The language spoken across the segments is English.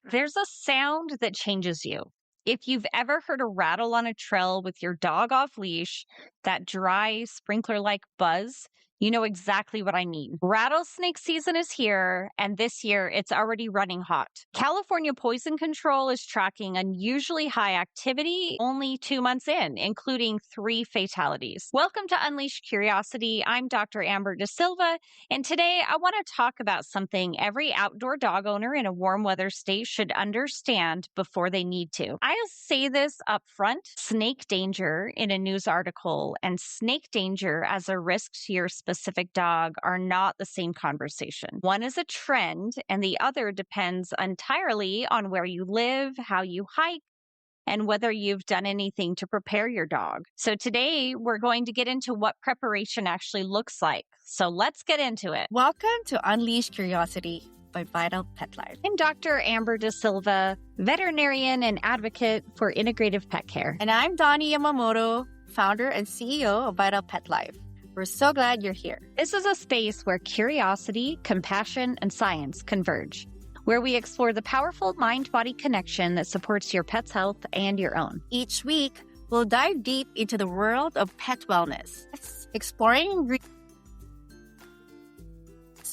There's a sound that changes you. If you've ever heard a rattle on a trail with your dog off leash, that dry sprinkler like buzz, you know exactly what I mean. Rattlesnake season is here, and this year it's already running hot. California Poison Control is tracking unusually high activity only 2 months in, including 3 fatalities. Welcome to Unleash Curiosity. I'm Dr. Amber De Silva, and today I want to talk about something every outdoor dog owner in a warm weather state should understand before they need to. I'll say this up front: snake danger in a news article and snake danger as a risk to your specific dog are not the same conversation. One is a trend, and the other depends entirely on where you live, how you hike, and whether you've done anything to prepare your dog. So today we're going to get into what preparation actually looks like. So let's get into it. Welcome to Unleash Curiosity by Vital Pet Life. I'm Dr. Amber De Silva, veterinarian and advocate for integrative pet care. And I'm Donnie Yamamoto, founder and CEO of Vital Pet Life. We're so glad you're here. This is a space where curiosity, compassion, and science converge, where we explore the powerful mind-body connection that supports your pet's health and your own. Each week, we'll dive deep into the world of pet wellness, exploring ingredients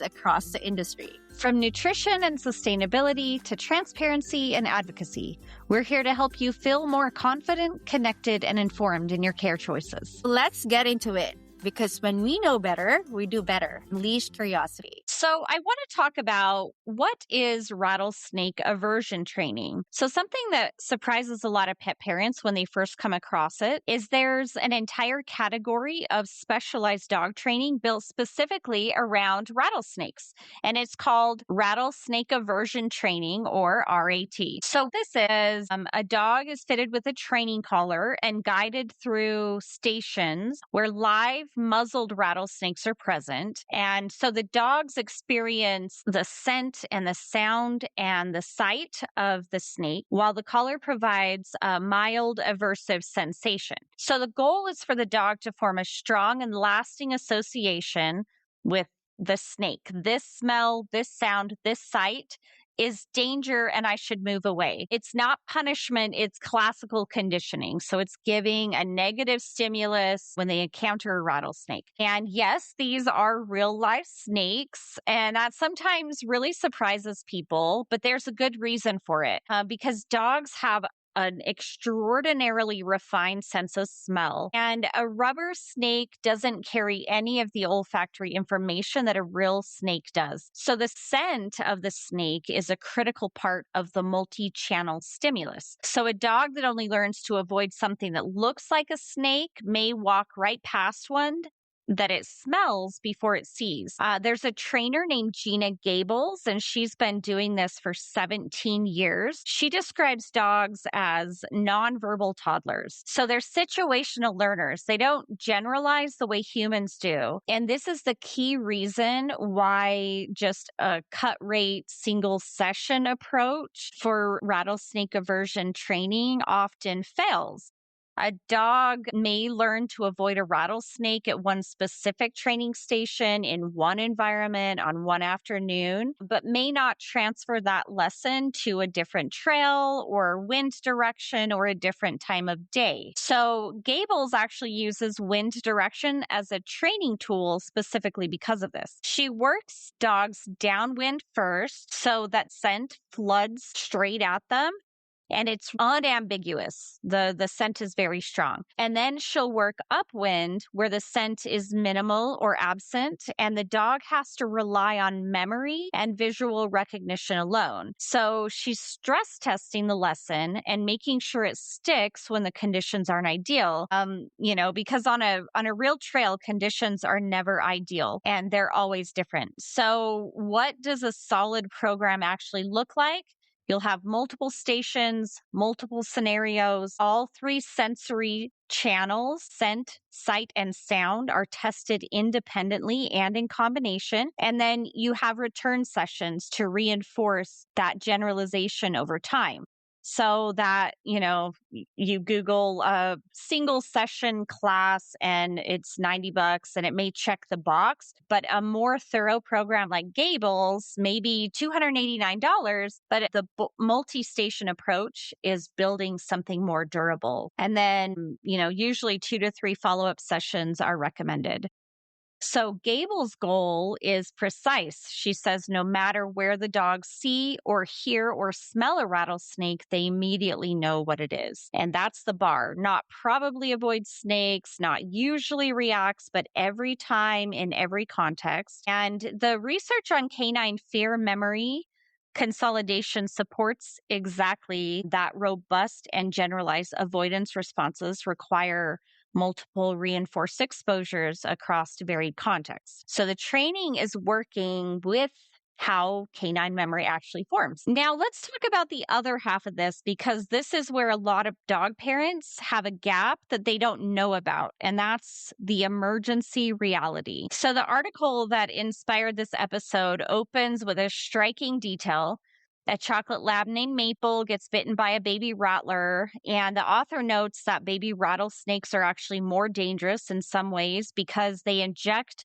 across the industry. From nutrition and sustainability to transparency and advocacy, we're here to help you feel more confident, connected, and informed in your care choices. Let's get into it, because when we know better, we do better. Unleash Curiosity. So I want to talk about what is rattlesnake aversion training. So something that surprises a lot of pet parents when they first come across it is there's an entire category of specialized dog training built specifically around rattlesnakes, and it's called rattlesnake aversion training, or RAT. So this is a dog is fitted with a training collar and guided through stations where live muzzled rattlesnakes are present. And so the dogs experience the scent and the sound and the sight of the snake, while the collar provides a mild aversive sensation. So the goal is for the dog to form a strong and lasting association with the snake. This smell, this sound, this sight is danger, and I should move away. It's not punishment, it's classical conditioning. So it's giving a negative stimulus when they encounter a rattlesnake. And yes, these are real life snakes, and that sometimes really surprises people, but there's a good reason for it, because dogs have an extraordinarily refined sense of smell. And a rubber snake doesn't carry any of the olfactory information that a real snake does. So the scent of the snake is a critical part of the multi-channel stimulus. So a dog that only learns to avoid something that looks like a snake may walk right past one that it smells before it sees. There's a trainer named Gina Gables, and she's been doing this for 17 years. She describes dogs as nonverbal toddlers. So they're situational learners. They don't generalize the way humans do. And this is the key reason why just a cut rate single session approach for rattlesnake aversion training often fails. A dog may learn to avoid a rattlesnake at one specific training station in one environment on one afternoon, but may not transfer that lesson to a different trail or wind direction or a different time of day. So Gables actually uses wind direction as a training tool specifically because of this. She works dogs downwind first so that scent floods straight at them, and it's unambiguous. The scent is very strong. And then she'll work upwind where the scent is minimal or absent, and the dog has to rely on memory and visual recognition alone. So she's stress testing the lesson and making sure it sticks when the conditions aren't ideal. Because on a real trail, conditions are never ideal and they're always different. So what does a solid program actually look like? You'll have multiple stations, multiple scenarios. All 3 sensory channels, scent, sight, and sound, are tested independently and in combination. And then you have return sessions to reinforce that generalization over time. So that, you Google a single session class and it's $90 and it may check the box, but a more thorough program like Gables, maybe $289, but the multi station approach is building something more durable. And then, usually 2 to 3 follow up sessions are recommended. So Gable's goal is precise. She says no matter where the dogs see or hear or smell a rattlesnake, they immediately know what it is. And that's the bar. Not probably avoid snakes, not usually reacts, but every time in every context. And the research on canine fear memory consolidation supports exactly that. Robust and generalized avoidance responses require multiple reinforced exposures across varied contexts. So the training is working with how canine memory actually forms. Now, let's talk about the other half of this, because this is where a lot of dog parents have a gap that they don't know about, and that's the emergency reality. So the article that inspired this episode opens with a striking detail. A chocolate lab named Maple gets bitten by a baby rattler, and the author notes that baby rattlesnakes are actually more dangerous in some ways because they inject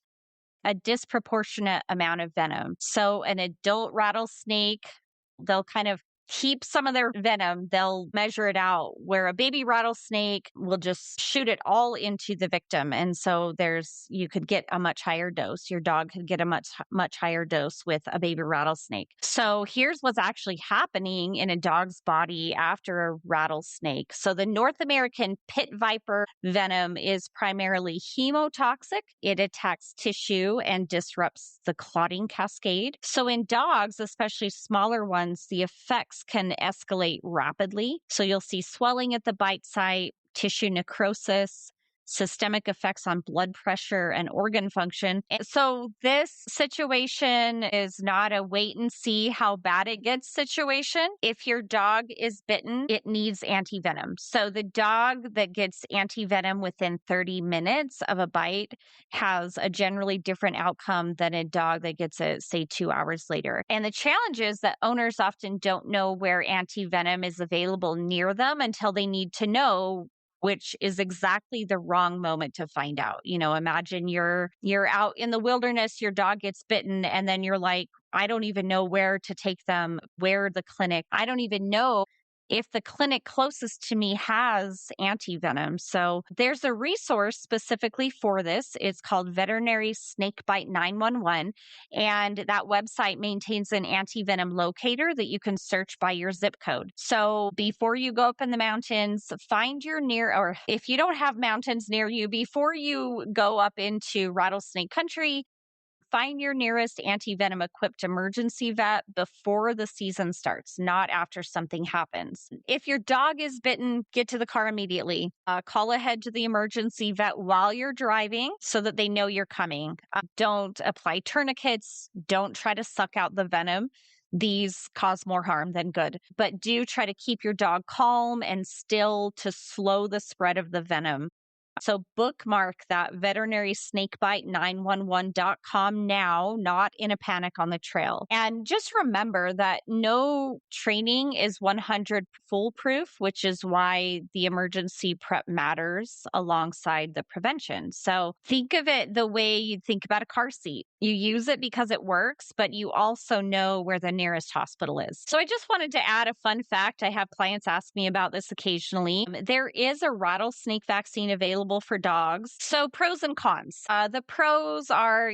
a disproportionate amount of venom. So an adult rattlesnake, they'll kind of keep some of their venom, they'll measure it out, where a baby rattlesnake will just shoot it all into the victim. And so you could get a much higher dose. Your dog could get a much higher dose with a baby rattlesnake. So here's what's actually happening in a dog's body after a rattlesnake. So the North American pit viper venom is primarily hemotoxic. It attacks tissue and disrupts the clotting cascade. So in dogs, especially smaller ones, the effects can escalate rapidly. So you'll see swelling at the bite site, tissue necrosis, systemic effects on blood pressure and organ function. And so this situation is not a wait and see how bad it gets situation. If your dog is bitten, it needs antivenom. So the dog that gets antivenom within 30 minutes of a bite has a generally different outcome than a dog that gets it, say, 2 hours later. And the challenge is that owners often don't know where antivenom is available near them until they need to know, which is exactly the wrong moment to find out. Imagine you're out in the wilderness, your dog gets bitten, and then you're like, I don't even know where to take them, where the clinic. I don't even know if the clinic closest to me has antivenom. So there's a resource specifically for this. It's called Veterinary Snakebite 911. And that website maintains an antivenom locator that you can search by your zip code. So before you go up in the mountains, or if you don't have mountains near you, before you go up into rattlesnake country, find your nearest antivenom equipped emergency vet before the season starts, not after something happens. If your dog is bitten, get to the car immediately. Call ahead to the emergency vet while you're driving so that they know you're coming. Don't apply tourniquets. Don't try to suck out the venom. These cause more harm than good. But do try to keep your dog calm and still to slow the spread of the venom. So bookmark that veterinarysnakebite911.com now, not in a panic on the trail. And just remember that no training is 100 foolproof, which is why the emergency prep matters alongside the prevention. So think of it the way you think about a car seat. You use it because it works, but you also know where the nearest hospital is. So I just wanted to add a fun fact. I have clients ask me about this occasionally. There is a rattlesnake vaccine available for dogs. So pros and cons. The pros are,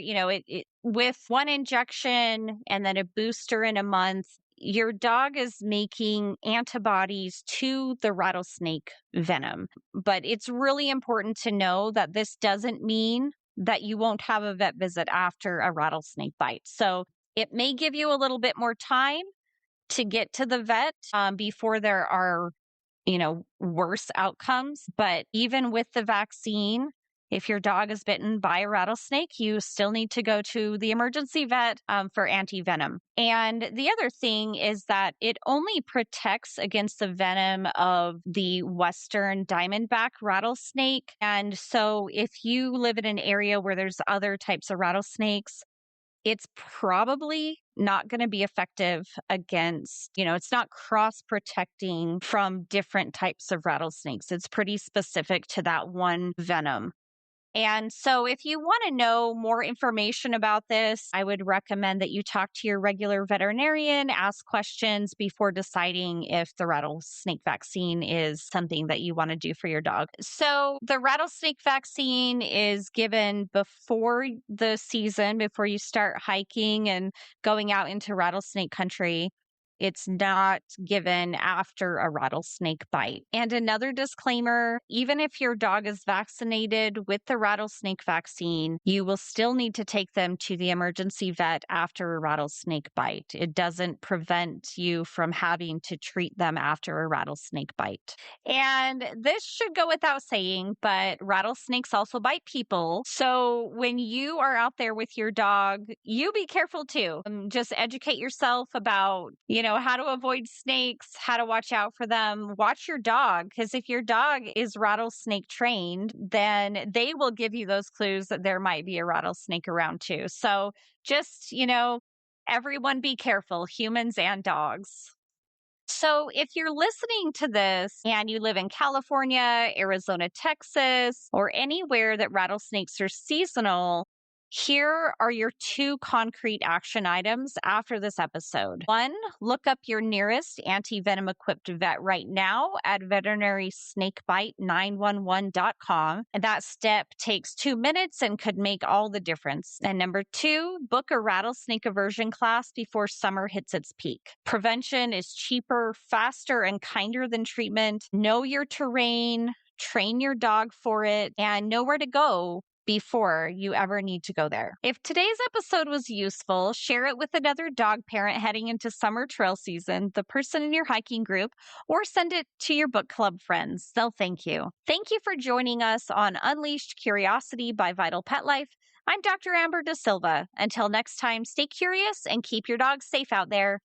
with one injection and then a booster in a month, your dog is making antibodies to the rattlesnake venom. But it's really important to know that this doesn't mean that you won't have a vet visit after a rattlesnake bite. So it may give you a little bit more time to get to the vet before there are worse outcomes. But even with the vaccine, if your dog is bitten by a rattlesnake, you still need to go to the emergency vet for antivenom. And the other thing is that it only protects against the venom of the Western diamondback rattlesnake. And so if you live in an area where there's other types of rattlesnakes, it's probably not going to be effective against, it's not cross protecting from different types of rattlesnakes. It's pretty specific to that one venom. And so, if you want to know more information about this, I would recommend that you talk to your regular veterinarian, ask questions before deciding if the rattlesnake vaccine is something that you want to do for your dog. So, the rattlesnake vaccine is given before the season, before you start hiking and going out into rattlesnake country. It's not given after a rattlesnake bite. And another disclaimer, even if your dog is vaccinated with the rattlesnake vaccine, you will still need to take them to the emergency vet after a rattlesnake bite. It doesn't prevent you from having to treat them after a rattlesnake bite. And this should go without saying, but rattlesnakes also bite people. So when you are out there with your dog, you be careful too. Just educate yourself about, how to avoid snakes, how to watch out for them. Watch your dog, because if your dog is rattlesnake trained, then they will give you those clues that there might be a rattlesnake around too. So just, everyone be careful, humans and dogs. So, if you're listening to this and you live in California, Arizona, Texas, or anywhere that rattlesnakes are seasonal, here are your two concrete action items after this episode. One, look up your nearest anti-venom equipped vet right now at veterinarysnakebite911.com. And that step takes 2 minutes and could make all the difference. And number two, book a rattlesnake aversion class before summer hits its peak. Prevention is cheaper, faster, and kinder than treatment. Know your terrain, train your dog for it, and know where to go before you ever need to go there. If today's episode was useful, share it with another dog parent heading into summer trail season, the person in your hiking group, or send it to your book club friends. They'll thank you. Thank you for joining us on Unleashed Curiosity by Vital Pet Life. I'm Dr. Amber De Silva. Until next time, stay curious and keep your dogs safe out there.